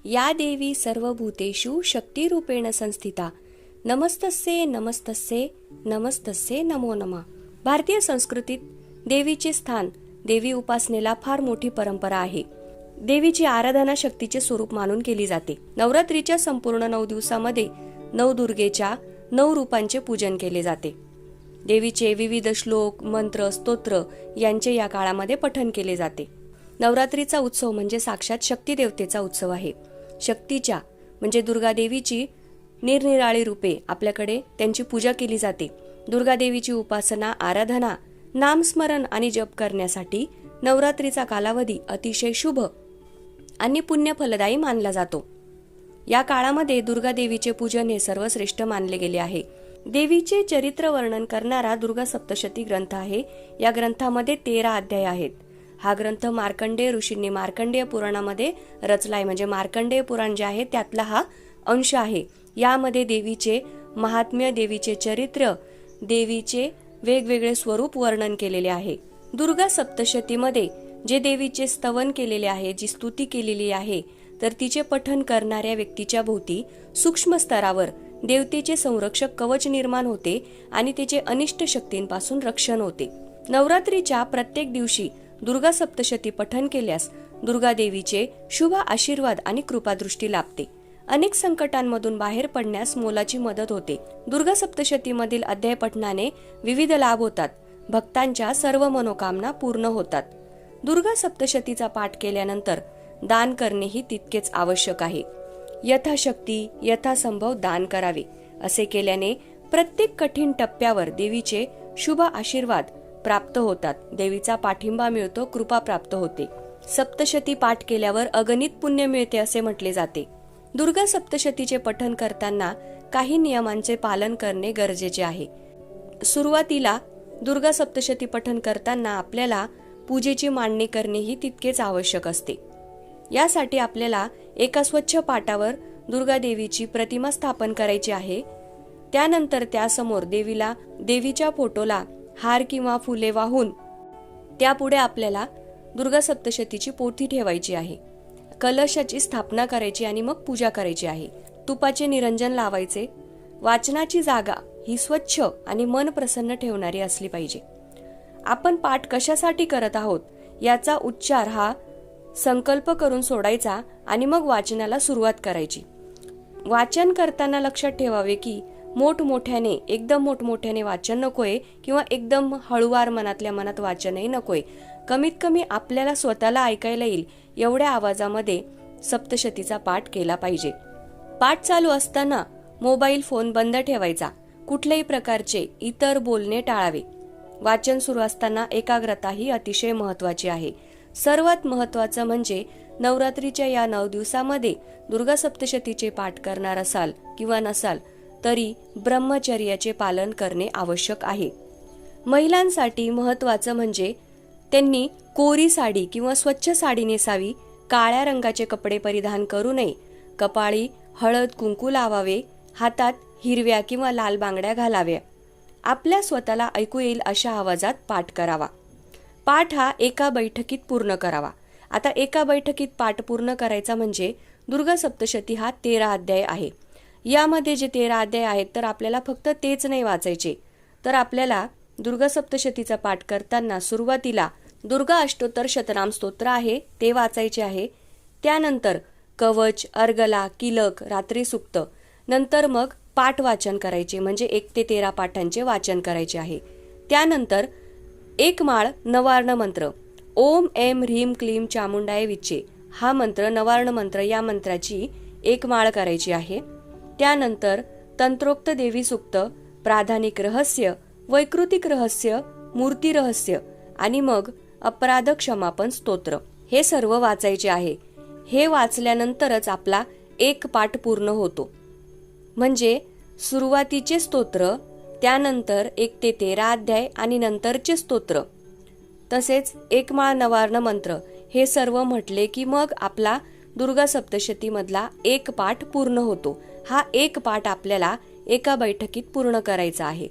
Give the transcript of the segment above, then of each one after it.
या देवी सर्वभूतेषु शक्तिरूपेण संस्थिता नमस्तस्ये नमस्तस्ये नमस्तस्ये नमो नमः. भारतीय संस्कृतीत देवीचे स्थान, देवी उपासनेला फार मोठी परंपरा आहे. देवीची आराधना शक्तीचे स्वरूप मानून केली जाते. नवरात्रीच्या संपूर्ण 9 दिवसामध्ये नवदुर्गेच्या 9 रूपांचे पूजन केले जाते. देवीचे विविध श्लोक, मंत्र, स्तोत्र यांचे या काळामध्ये पठण केले जाते. नवरात्रीचा उत्सव म्हणजे साक्षात शक्ती देवतेचा उत्सव आहे. शक्तीच्या म्हणजे दुर्गा देवीची निरनिराळी रूपे आपल्याकडे त्यांची पूजा केली जाते. दुर्गा देवीची उपासना, आराधना, नामस्मरण आणि जप करण्यासाठी नवरात्रीचा कालावधी अतिशय शुभ आणि पुण्यफलदायी मानला जातो. या काळामध्ये दुर्गा देवीचे पूजन हे सर्वश्रेष्ठ मानले गेले आहे. देवीचे चरित्र वर्णन करणारा दुर्गा सप्तशती ग्रंथ आहे. या ग्रंथामध्ये 13 अध्याय आहेत. हा ग्रंथ मार्कंडेय ऋषींनी मार्कंडेय पुराणामध्ये रचलाय, म्हणजे मार्कंडेय पुराण जे आहे त्यातला हा अंश आहे. यामध्ये देवीचे महात्म्य, देवीचे चरित्र, देवीचे वेगवेगळे स्वरूप वर्णन केलेले आहे. दुर्गा सप्तशतीमध्ये जे देवीचे स्तवन केलेले आहे, जी स्तुती केलेली आहे, तर तिचे पठण करणाऱ्या व्यक्तीच्या भोवती सूक्ष्म स्तरावर देवतेचे संरक्षक कवच निर्माण होते आणि तिचे अनिष्ट शक्तींपासून रक्षण होते. नवरात्रीच्या प्रत्येक दिवशी दुर्गा सप्तशती पठण केल्यास दुर्गा देवीचे शुभ आशीर्वाद आणि कृपादृष्टी लाभते. अनेक संकटांमधून बाहेर पडण्यास मोलाची मदत होते. दुर्गा सप्तशतीमधील अध्याय पठणाने विविध लाभ होतात. भक्तांच्या सर्व मनोकामना पूर्ण होतात. दुर्गा सप्तशतीचा पाठ केल्यानंतर दान करणेही तितकेच आवश्यक आहे. यथाशक्ती यथासंभव दान करावे. असे केल्याने प्रत्येक कठीण टप्प्यावर देवीचे शुभ आशीर्वाद प्राप्त होतात. देवीचा पाठिंबा मिळतो, कृपा प्राप्त होते. सप्तशती पाठ केल्यावर अगणित पुण्य मिळते असे म्हटले जाते. दुर्गा सप्तशतीचे पठण करताना काही नियमांचे पालन करणे गरजेचे आहे. सुरुवातीला दुर्गा सप्तशती पठण करताना आपल्याला पूजेची मांडणी करणेही तितकेच आवश्यक असते. यासाठी आपल्याला एका स्वच्छ पाटावर दुर्गा देवीची प्रतिमा स्थापन करायची आहे. त्यानंतर त्यासमोर देवीच्या फोटोला हार किंवा फुले वाहून त्यापुढे आपल्याला दुर्गा सप्तशतीची पोथी ठेवायची आहे. कलशाची स्थापना करायची आणि मग पूजा करायची आहे. तुपाचे निरंजन लावायचे. वाचनाची जागा ही स्वच्छ आणि मन प्रसन्न ठेवणारी असली पाहिजे. आपण पाठ कशासाठी करत आहोत याचा उच्चार हा संकल्प करून सोडायचा आणि मग वाचनाला सुरुवात करायची. वाचन करताना लक्षात ठेवावे की एकदम मोठमोठ्याने वाचन नकोय किंवा एकदम हळूवार मनातल्या मनात वाचनही नकोय. कमीत कमी आपल्याला स्वतःला ऐकायला येईल एवढ्या आवाजामध्ये सप्तशतीचा पाठ केला पाहिजे. पाठ चालू असताना मोबाईल फोन बंद ठेवायचा. कुठल्याही प्रकारचे इतर बोलणे टाळावे. वाचन सुरू असताना एकाग्रता ही अतिशय महत्वाची आहे. सर्वात महत्वाचं म्हणजे नवरात्रीच्या या 9 दिवसामध्ये दुर्गा सप्तशतीचे पाठ करणार असाल किंवा नसाल तरी ब्रह्मचर्याचे पालन करणे आवश्यक आहे. महिलांसाठी महत्वाचं म्हणजे त्यांनी कोरी साडी किंवा स्वच्छ साडी नेसावी. काळ्या रंगाचे कपडे परिधान करू नये. कपाळी हळद कुंकू लावावे. हातात हिरव्या किंवा लाल बांगड्या घालाव्या. आपल्या स्वतःला ऐकू येईल अशा आवाजात पाठ करावा. पाठ हा एका बैठकीत पूर्ण करावा. आता एका बैठकीत पाठ पूर्ण करायचा म्हणजे दुर्गा सप्तशती हा 13 अध्याय आहे. यामध्ये जे 13 अध्याय आहेत तर आपल्याला फक्त तेच नाही वाचायचे, तर आपल्याला दुर्गा सप्तशतीचा पाठ करताना सुरुवातीला दुर्गा अष्टोत्तर शतनाम स्तोत्र आहे ते वाचायचे आहे. त्यानंतर कवच, अर्गला, किलक, रात्री सुक्त, नंतर मग पाठ वाचन करायचे म्हणजे 1 ते 13 पाठांचे वाचन करायचे आहे. त्यानंतर एक माळ नवार्ण मंत्र ओम ऐं ह्रीं क्लीं चामुंडाय विच्चे हा मंत्र, नवार्ण मंत्र, या मंत्राची 1 माळ करायची आहे. त्यानंतर तंत्रोक्त देवी सुक्त, प्राधानिक रहस्य, वैकृतिक रहस्य, मूर्ती रहस्य आणि मग अपराध क्षमापन स्तोत्र हे सर्व वाचायचे आहे. हे वाचल्यानंतरच आपला एक पाठ पूर्ण होतो. म्हणजे सुरुवातीचे स्तोत्र, त्यानंतर 1 ते 13 अध्याय आणि नंतरचे स्तोत्र, तसेच 1 माळ नवार्ण मंत्र हे सर्व म्हटले की मग आपला दुर्गा सप्तशती मधला एक पाठ पूर्ण होतो. हा एक पाठ आपल्याला एका बैठकीत पूर्ण करायचा आहे.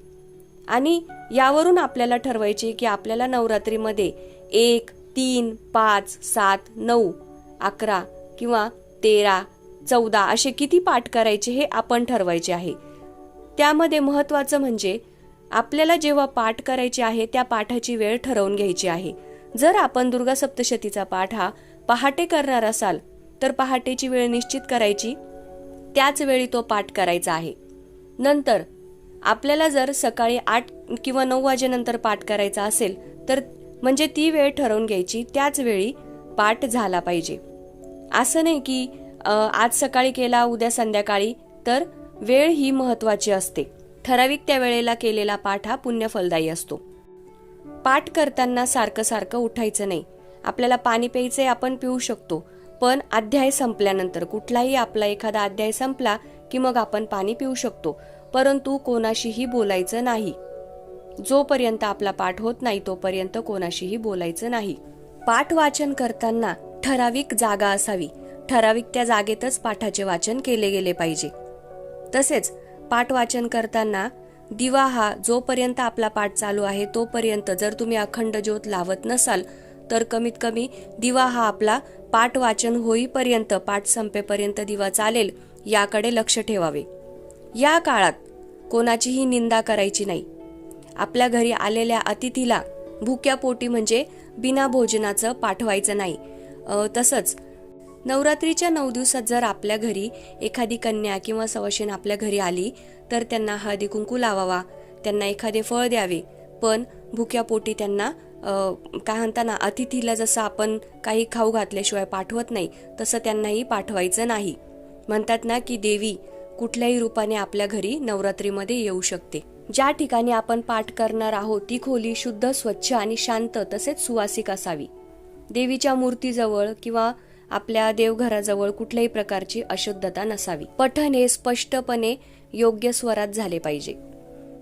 आणि यावरून आपल्याला ठरवायचे की आपल्याला नवरात्रीमध्ये 1, 3, 5, 7, 9, 11 किंवा 13, 14 असे किती पाठ करायचे हे आपण ठरवायचे आहे. त्यामध्ये महत्त्वाचं म्हणजे आपल्याला जेव्हा पाठ करायचे आहे त्या पाठाची वेळ ठरवून घ्यायची आहे. जर आपण दुर्गा सप्तशतीचा पाठ हा पहाटे करणार असाल तर पहाटेची वेळ निश्चित करायची, त्याच वेळी तो पाठ करायचा आहे. नंतर आपल्याला जर सकाळी 8 किंवा 9 वाजेनंतर पाठ करायचा असेल तर म्हणजे ती वेळ ठरवून घ्यायची, त्याच वेळी पाठ झाला पाहिजे. असं नाही की आज सकाळी केला उद्या संध्याकाळी, तर वेळ ही महत्वाची असते. ठराविक त्या वेळेला केलेला पाठ हा पुण्यफलदायी असतो. पाठ करताना सारखं सारखं उठायचं नाही. आपल्याला पाणी प्यायचंय, आपण पिऊ शकतो, पण अध्याय संपल्यानंतर कुठलाही आपला एखादा अध्याय संपला की मग आपण पाणी पिऊ शकतो, परंतु कोणाशीही बोलायचं नाही. जोपर्यंत आपला पाठ होत नाही तोपर्यंत कोणाशीही बोलायचं नाही. पाठ वाचन करताना ठराविक जागा असावी, ठराविक त्या जागेतच पाठाचे वाचन केले गेले पाहिजे. तसेच पाठ वाचन करताना दिवा हा जोपर्यंत आपला पाठ चालू आहे तोपर्यंत जर तुम्ही अखंड ज्योत लावत नसाल तर कमीत कमी दिवा हा आपला पाठ वाचन होईपर्यंत, पाठ संपेपर्यंत दिवा चालेल याकडे लक्ष ठेवावे. या काळात कोणाचीही निंदा करायची नाही. आपल्या घरी आलेल्या अतिथीला भुक्या पोटी म्हणजे बिना भोजनाचं पाठवायचं नाही. तसंच नवरात्रीच्या 9 दिवसात जर आपल्या घरी एखादी कन्या किंवा सवशीण आपल्या घरी आली तर त्यांना हळदी कुंकू लावावा, त्यांना एखादे फळ द्यावे, पण भुक्या पोटी त्यांना काय म्हणता ना, अतिथीला जसं आपण काही खाऊ घातल्याशिवाय पाठवत नाही तसं त्यांनाही पाठवायचं नाही. म्हणतात ना की देवी कुठल्याही रूपाने आपल्या घरी नवरात्रीमध्ये येऊ शकते. ज्या ठिकाणी आपण पाठ करणार आहोत ती खोली शुद्ध, स्वच्छ आणि शांत तसेच सुवासिक असावी. देवीच्या मूर्तीजवळ किंवा आपल्या देवघराजवळ कुठल्याही प्रकारची अशुद्धता नसावी. पठण हे स्पष्टपणे योग्य स्वरात झाले पाहिजे.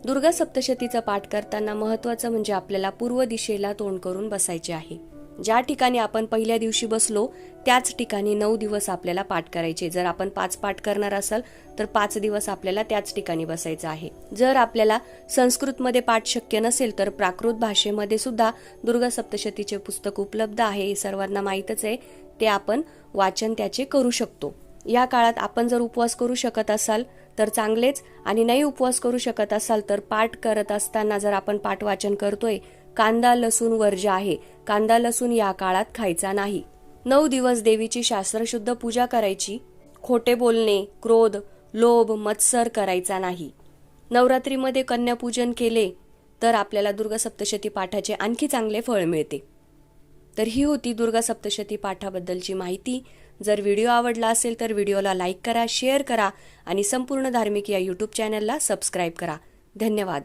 दुर्गा सप्तशतीचा पाठ करताना महत्त्वाचं म्हणजे आपल्याला पूर्व दिशेला तोंड करून बसायचे आहे. ज्या ठिकाणी आपण पहिल्या दिवशी बसलो त्याच ठिकाणी 9 दिवस आपल्याला पाठ करायचे. जर आपण 5 पाठ करणार असाल तर 5 दिवस आपल्याला त्याच ठिकाणी बसायचं आहे. जर आपल्याला संस्कृतमध्ये पाठ शक्य नसेल तर प्राकृत भाषेमध्ये सुद्धा दुर्गा सप्तशतीचे पुस्तक उपलब्ध आहे, हे सर्वांना माहीतच आहे. ते आपण वाचन त्याचे करू शकतो. या काळात आपण जर उपवास करू शकत असाल तर चांगलेच, आणि नाही उपवास करू शकत असाल तर पाठ करत असताना जर आपण पाठ वाचन करतोय, कांदा लसूण वर्ज्य आहे. कांदा लसूण या काळात खायचा नाही. 9 दिवस देवीची शास्त्रशुद्ध पूजा करायची. खोटे बोलणे, क्रोध, लोभ, मत्सर करायचा नाही. नवरात्रीमध्ये कन्यापूजन केले तर आपल्याला दुर्गा सप्तशती पाठाचे आणखी चांगले फळ मिळते. तर ही होती दुर्गा सप्तशती पाठाबद्दलची माहिती. जर व्हिडिओ आवडला असेल तर व्हिडिओला लाईक करा, शेअर करा आणि संपूर्ण धार्मिक या YouTube चॅनलला सबस्क्राईब करा. धन्यवाद.